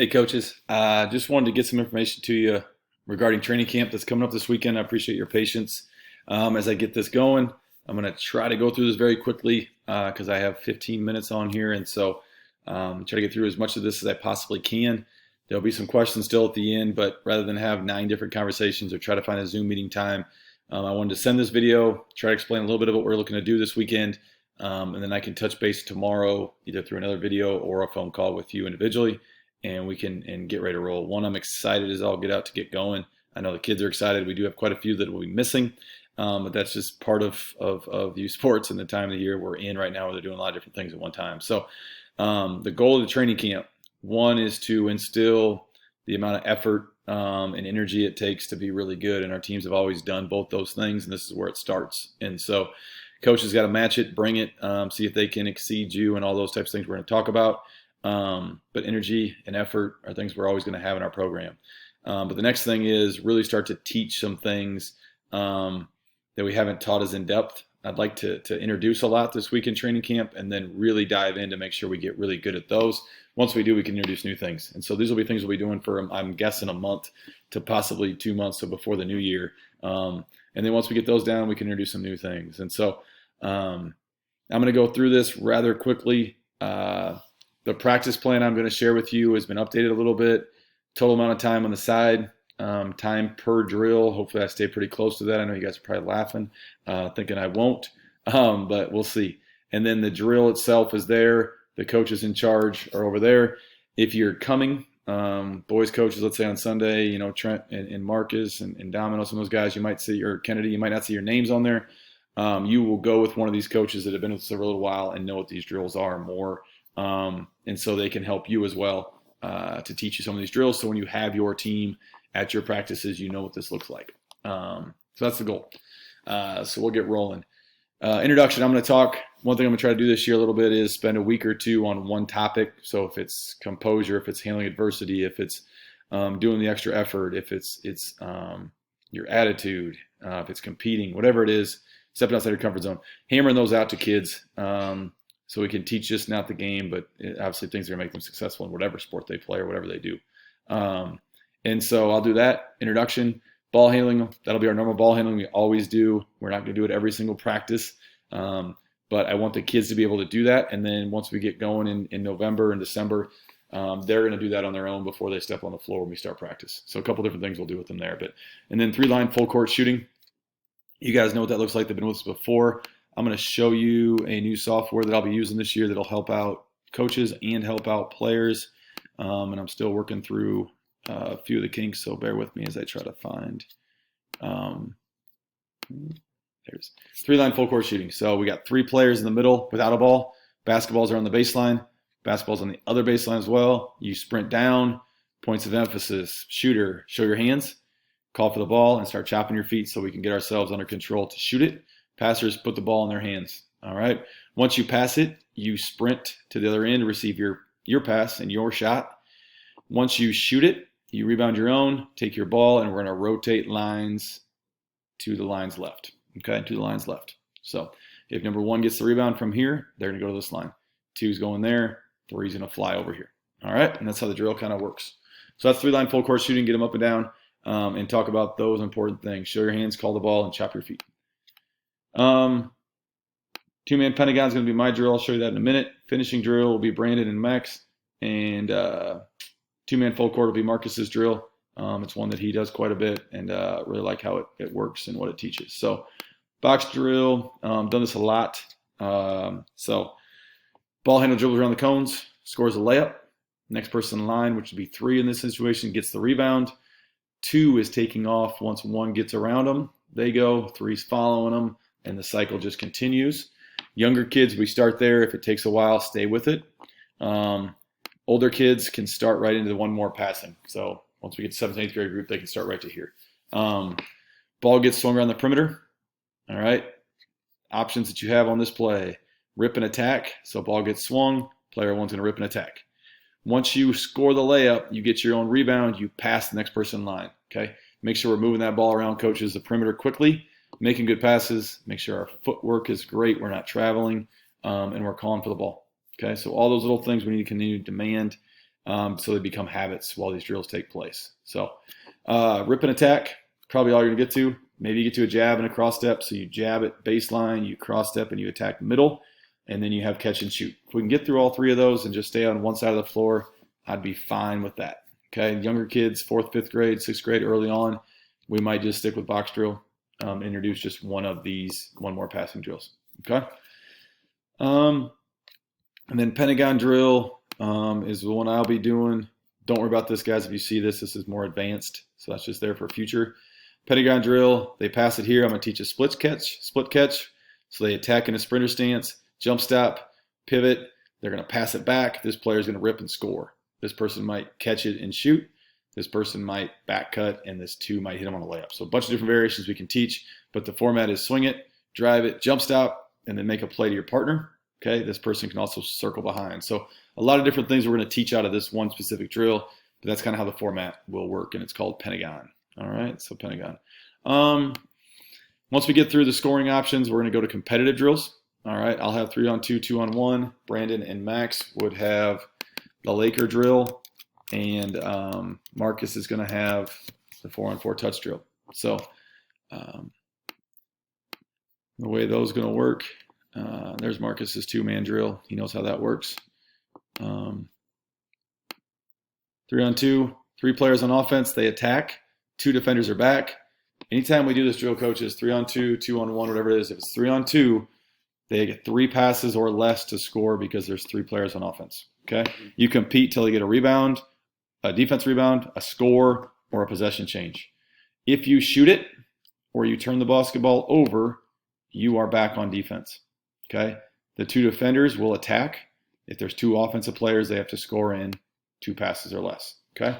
Hey, coaches. Just wanted to get some information to you regarding training camp that's coming up this weekend. I appreciate your patience as I get this going. I'm going to try to go through this very quickly because I have 15 minutes on here. And so try to get through as much of this as I possibly can. There'll be some questions still at the end, but rather than have 9 different conversations or try to find a Zoom meeting time, I wanted to send this video, try to explain a little bit of what we're looking to do this weekend. And then I can touch base tomorrow, either through another video or a phone call with you individually, and we can get ready to roll. One, I'm excited as I'll get out to get going. I know the kids are excited. We do have quite a few that will be missing, but that's just part of youth sports and the time of the year we're in right now, where they're doing a lot of different things at one time. So the goal of the training camp, one, is to instill the amount of effort and energy it takes to be really good. And our teams have always done both those things, and this is where it starts. And so coaches got to match it, bring it, see if they can exceed you and all those types of things we're going to talk about. But energy and effort are things we're always going to have in our program. But the next thing is really start to teach some things that we haven't taught as in depth. I'd like to introduce a lot this week in training camp and then really dive in to make sure we get really good at those. Once we do, we can introduce new things. And so these will be things we'll be doing for, I'm guessing, a month to possibly 2 months, so before the new year. And then once we get those down, we can introduce some new things. And so I'm going to go through this rather quickly. The practice plan I'm going to share with you has been updated a little bit. Total amount of time on the side, time per drill. Hopefully I stay pretty close to that. I know you guys are probably laughing, thinking I won't, but we'll see. And then the drill itself is there. The coaches in charge are over there. If you're coming, boys coaches, let's say on Sunday, you know, Trent and Marcus and Domino, some of those guys you might see, or Kennedy, you might not see your names on there. You will go with one of these coaches that have been with us for a little while and know what these drills are more. And so they can help you as well to teach you some of these drills. So when you have your team at your practices, you know what this looks like. So that's the goal. So we'll get rolling. Introduction, I'm going to talk. One thing I'm going to try to do this year a little bit is spend a week or two on one topic. So if it's composure, if it's handling adversity, if it's doing the extra effort, if it's your attitude, if it's competing, whatever it is, stepping outside your comfort zone, hammering those out to kids. So we can teach just not the game, but obviously things that are going to make them successful in whatever sport they play or whatever they do. And so I'll do that. Introduction, ball handling. That'll be our normal ball handling we always do. We're not going to do it every single practice. But I want the kids to be able to do that. And then once we get going in November and December, they're going to do that on their own before they step on the floor when we start practice. So a couple different things we'll do with them there. And then 3-line full court shooting. You guys know what that looks like. They've been with us before. I'm going to show you a new software that I'll be using this year that'll help out coaches and help out players. And I'm still working through a few of the kinks, so bear with me as I try to find. There's 3-line full court shooting. So we got 3 players in the middle without a ball. Basketballs are on the baseline. Basketballs on the other baseline as well. You sprint down, points of emphasis, shooter, show your hands, call for the ball, and start chopping your feet so we can get ourselves under control to shoot it. Passers put the ball in their hands. All right. Once you pass it, you sprint to the other end, receive your pass and your shot. Once you shoot it, you rebound your own, take your ball, and we're going to rotate lines to the lines left. Okay, to the lines left. So if number 1 gets the rebound from here, they're going to go to this line. 2's going there. 3's going to fly over here. All right, and that's how the drill kind of works. So that's 3-line full court shooting. Get them up and down, and talk about those important things. Show your hands, call the ball, and chop your feet. 2-man Pentagon is going to be my drill. I'll show you that in a minute. Finishing drill will be Brandon and Max, and 2-man full court will be Marcus's drill. It's one that he does quite a bit, and really like how it works and what it teaches. So box drill, done this a lot. So ball handle dribbles around the cones, scores a layup. Next person in line, which would be 3 in this situation, gets the rebound. 2 is taking off once 1 gets around them. They go, 3's following them, and the cycle just continues. Younger kids, we start there. If it takes a while, stay with it. Older kids can start right into the one more passing. So once we get to 7th and 8th grade group, they can start right to here. Ball gets swung around the perimeter. All right. Options that you have on this play. Rip and attack. So ball gets swung. Player 1's going to rip and attack. Once you score the layup, you get your own rebound. You pass the next person in line. Okay. Make sure we're moving that ball around, coaches, the perimeter quickly, making good passes. Make sure our footwork is great. We're not traveling, and we're calling for the ball. Okay. So all those little things we need to continue to demand. so they become habits while these drills take place. So rip and attack, probably all you're going to get to. Maybe you get to a jab and a cross step. So you jab at baseline, you cross step, and you attack middle, and then you have catch and shoot. If we can get through all three of those and just stay on one side of the floor, I'd be fine with that. Okay, younger kids, 4th, 5th grade, 6th grade, early on, we might just stick with box drill, introduce just one more passing drills. Okay, and then pentagon drill is the one I'll be doing. Don't worry about this, guys. If you see this, this is more advanced, so that's just there for future. Pentagon drill, they pass it here. I'm going to teach a split catch. So they attack in a sprinter stance, jump stop, pivot. They're going to pass it back. This player is going to rip and score. This person might catch it and shoot. This person might back cut, and this 2 might hit them on a layup. So a bunch of different variations we can teach, but the format is swing it, drive it, jump stop, and then make a play to your partner. Okay, this person can also circle behind. So a lot of different things we're going to teach out of this one specific drill, but that's kind of how the format will work, and it's called Pentagon. All right, so Pentagon. Once we get through the scoring options, we're going to go to competitive drills. All right, I'll have 3-on-2, 2-on-1. Brandon and Max would have the Laker drill, and Marcus is going to have the 4-on-4 touch drill. So the way those are going to work, there's Marcus's 2-man drill. He knows how that works. 3-on-2, 3 players on offense, they attack. 2 defenders are back. Anytime we do this drill, coaches, 3-on-2, 2-on-1, whatever it is, if it's 3-on-2, they get 3 passes or less to score because there's 3 players on offense. Okay? You compete till you get a rebound, a defense rebound, a score, or a possession change. If you shoot it or you turn the basketball over, you are back on defense. Okay? The 2 defenders will attack. If there's 2 offensive players, they have to score in 2 passes or less. Okay?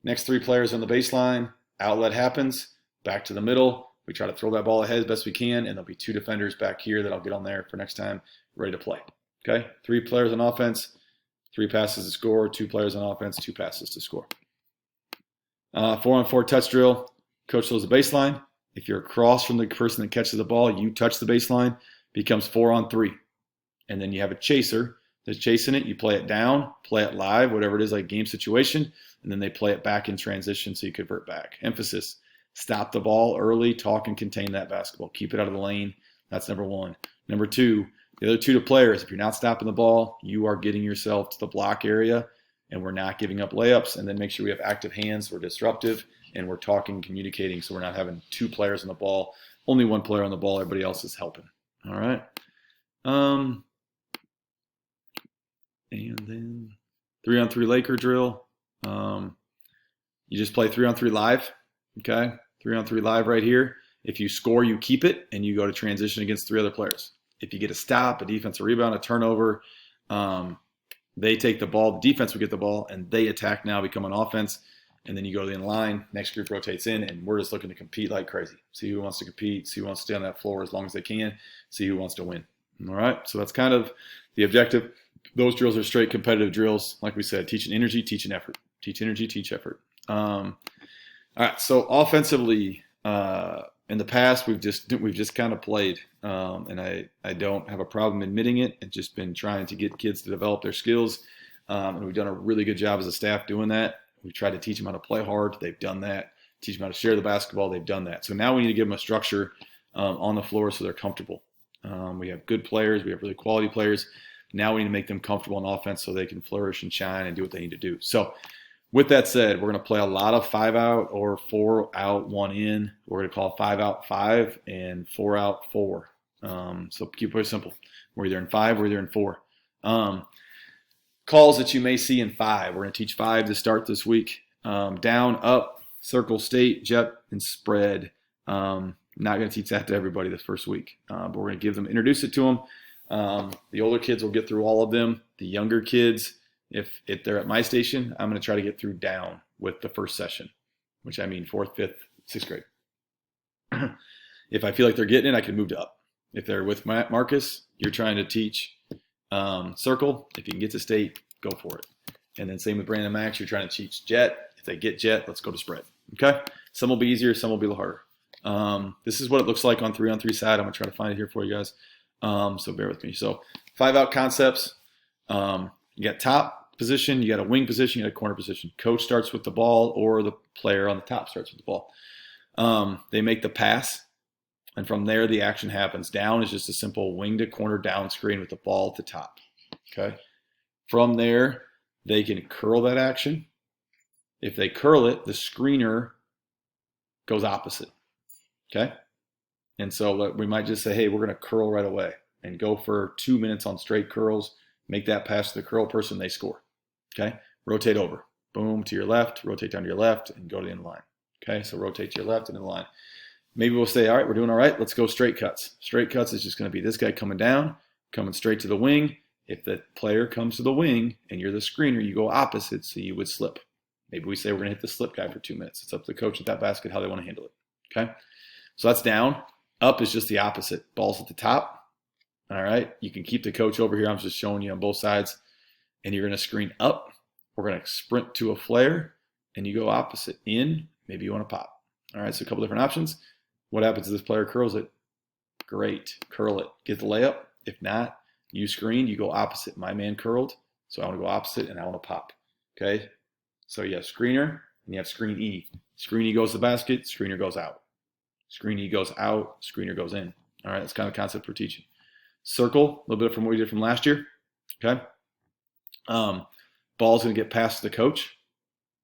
Next 3 players on the baseline. Outlet happens, back to the middle. We try to throw that ball ahead as best we can, and there'll be 2 defenders back here that I'll get on there for next time, ready to play. Okay? 3 players on offense, 3 passes to score, 2 players on offense, 2 passes to score. 4-on-4 touch drill. Coach throws the baseline. If you're across from the person that catches the ball, you touch the baseline, becomes 4-on-3. And then you have a chaser that's chasing it. You play it down, play it live, whatever it is, like game situation, and then they play it back in transition so you convert back. Emphasis, stop the ball early, talk and contain that basketball. Keep it out of the lane. That's number 1. Number 2, the other 2 players, if you're not stopping the ball, you are getting yourself to the block area, and we're not giving up layups. And then make sure we have active hands. We're disruptive, and we're talking, communicating, so we're not having 2 players on the ball, only 1 player on the ball. Everybody else is helping. All right. And then 3-on-3 Laker drill. You just play 3-on-3 live. Okay, 3-on-3 live right here. If you score, you keep it, and you go to transition against 3 other players. If you get a stop, a defensive rebound, a turnover, they take the ball. The defense will get the ball, and they attack now, become an offense. And then you go to the end line. Next group rotates in, and we're just looking to compete like crazy. See who wants to compete. See who wants to stay on that floor as long as they can. See who wants to win. All right, so that's kind of the objective. Those drills are straight competitive drills. Like we said, teaching energy, teaching effort. Teach energy, teach effort. All right, so offensively, in the past we've just kind of played, and I don't have a problem admitting it. I've just been trying to get kids to develop their skills, and we've done a really good job as a staff doing that. We've tried to teach them how to play hard. They've done that. Teach them how to share the basketball. They've done that. So now we need to give them a structure on the floor so they're comfortable. We have good players. We have really quality players. Now we need to make them comfortable on offense so they can flourish and shine and do what they need to do. So with that said, we're going to play a lot of 5 out or 4 out, 1 in. We're going to call 5 out 5 and 4 out 4. So keep it very simple. We're either in 5 or either in 4. Calls that you may see in 5. We're going to teach 5 to start this week. Down, up, circle, state, jet, and spread. Not going to teach that to everybody this first week, but we're going to introduce it to them. The older kids will get through all of them. The younger kids, if they're at my station, I'm going to try to get through down with the first session, which I mean 4th, 5th, 6th grade. If I feel like they're getting it, I can move to up. If they're with Marcus, you're trying to teach circle. If you can get to state, go for it. And then same with Brandon and Max, you're trying to teach jet. If they get jet, let's go to spread. Okay? Some will be easier, some will be a little harder. This is what it looks like on 3-on-3 side. I'm going to try to find it here for you guys. So bear with me. So 5 out concepts. You got top, position, you got a wing position, you got a corner position. Coach starts with the ball, or the player on the top starts with the ball. They make the pass, and from there the action happens. Down is just a simple wing to corner down screen with the ball at the top. Okay. From there, they can curl that action. If they curl it, the screener goes opposite. Okay. And so we might just say, hey, we're going to curl right away and go for 2 minutes on straight curls. Make that pass to the curl person, they score. Okay. Rotate over. Boom, to your left, rotate down to your left, and go to the end line. Okay. So rotate to your left and in the line. Maybe we'll say, all right, we're doing all right. Let's go straight cuts. Straight cuts is just going to be this guy coming down, coming straight to the wing. If the player comes to the wing and you're the screener, you go opposite, so you would slip. Maybe we say we're going to hit the slip guy for 2 minutes. It's up to the coach at that basket how they want to handle it. Okay. So that's down. Up is just the opposite. Ball's at the top. All right. You can keep the coach over here. I'm just showing you on both sides. And you're going to screen up. We're going to sprint to a flare, and you go opposite. In. Maybe you want to pop. All right. So a couple different options. What happens if this player curls it? Great. Curl it. Get the layup. If not, you screen. You go opposite. My man curled, so I want to go opposite, and I want to pop. Okay. So you have screener, and you have screen E. Screen E goes to the basket. Screener goes out. Screen E goes out. Screener goes in. All right. That's kind of the concept we're teaching. Circle, a little bit from what we did from last year. Okay. Ball's going to get passed to the coach.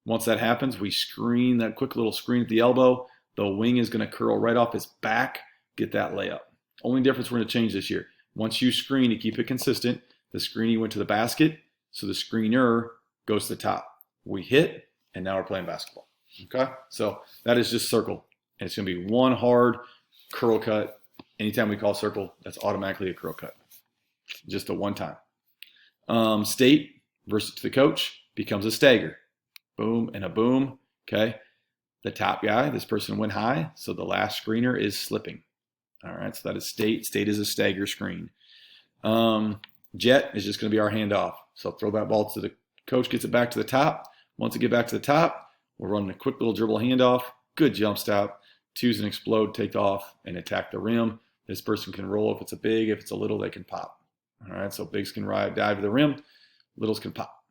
Once that happens, we screen that quick little screen at the elbow. The wing is going to curl right off his back, get that layup. Only difference we're going to change this year. Once you screen to keep it consistent, the screenee went to the basket, so the screener goes to the top. We hit, and now we're playing basketball. Okay? So that is just circle. And it's going to be one hard curl cut. Anytime we call circle, that's automatically a curl cut. Just a one time. State versus to the coach becomes a stagger. Boom and a boom. Okay? The top guy, this person went high, so the last screener is slipping. All right, so that is state. State is a stagger screen. Jet is just going to be our handoff. So throw that ball to the coach, gets it back to the top. Once it get back to the top, we're running a quick little dribble handoff. Good jump stop. Twos and explode, take off, and attack the rim. This person can roll if it's a big. If it's a little, they can pop. All right, so bigs can dive to the rim. Littles can pop.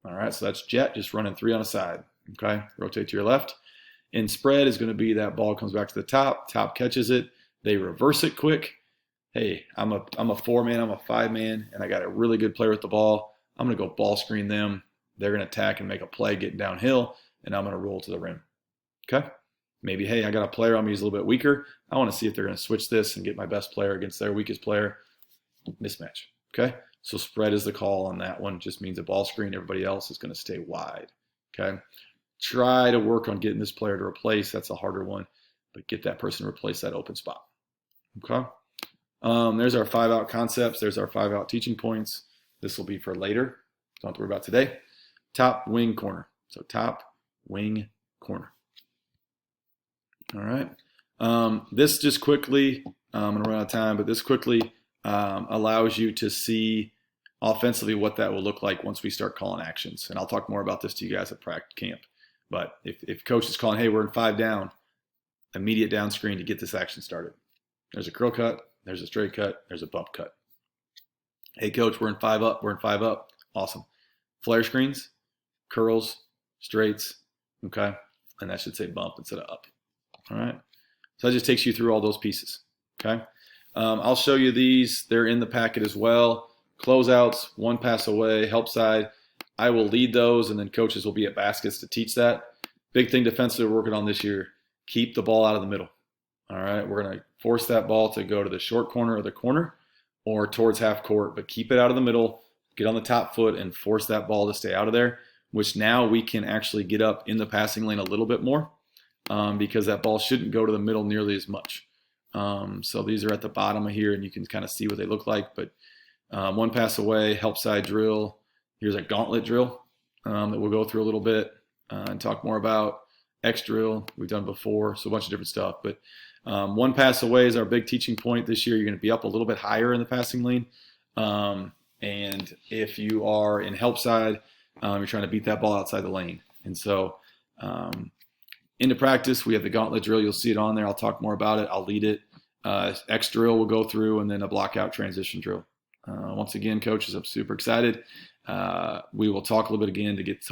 All right, so that's jet, just running 3 on a side. Okay, rotate to your left. In spread is going to be that ball comes back to the top. Top catches it. They reverse it quick. Hey, I'm a 4-man, I'm a 5-man, and I got a really good player with the ball. I'm going to go ball screen them. They're going to attack and make a play getting downhill, and I'm going to roll to the rim. Okay? Maybe, hey, I got a player on me who's a little bit weaker. I want to see if they're going to switch this and get my best player against their weakest player. Mismatch. Okay? So spread is the call on that one. Just means a ball screen. Everybody else is going to stay wide. Okay? Try to work on getting this player to replace. That's a harder one. But get that person to replace that open spot. Okay? There's our 5-out concepts. There's our 5-out teaching points. This will be for later. Don't have to worry about today. Top, wing, corner. So top, wing, corner. All right. This just quickly, I'm going to run out of time, but this quickly allows you to see offensively what that will look like once we start calling actions. And I'll talk more about this to you guys at practice camp. But if coach is calling, hey, we're in 5 down, immediate down screen to get this action started. There's a curl cut, there's a straight cut, there's a bump cut. Hey, coach, we're in 5 up, we're in 5 up. Awesome. Flare screens, curls, straights, okay? And that should say bump instead of up. All right. So that just takes you through all those pieces, okay? I'll show you these. They're in the packet as well. Closeouts, 1 pass away, help side. I will lead those, and then coaches will be at baskets to teach that. Big thing defensively we're working on this year, keep the ball out of the middle. All right, we're going to force that ball to go to the short corner or the corner or towards half court, but keep it out of the middle, get on the top foot, and force that ball to stay out of there, which now we can actually get up in the passing lane a little bit more because that ball shouldn't go to the middle nearly as much. So these are at the bottom of here, and you can kind of see what they look like. But 1 pass away, help side drill. Here's a gauntlet drill that we'll go through a little bit and talk more about. X drill, we've done before, so a bunch of different stuff. But 1 pass away is our big teaching point this year. You're going to be up a little bit higher in the passing lane. And if you are in help side, you're trying to beat that ball outside the lane. And so into practice, we have the gauntlet drill. You'll see it on there. I'll talk more about it. I'll lead it. X drill we'll go through, and then a block out transition drill. Once again, coaches, I'm super excited. We will talk a little bit again to get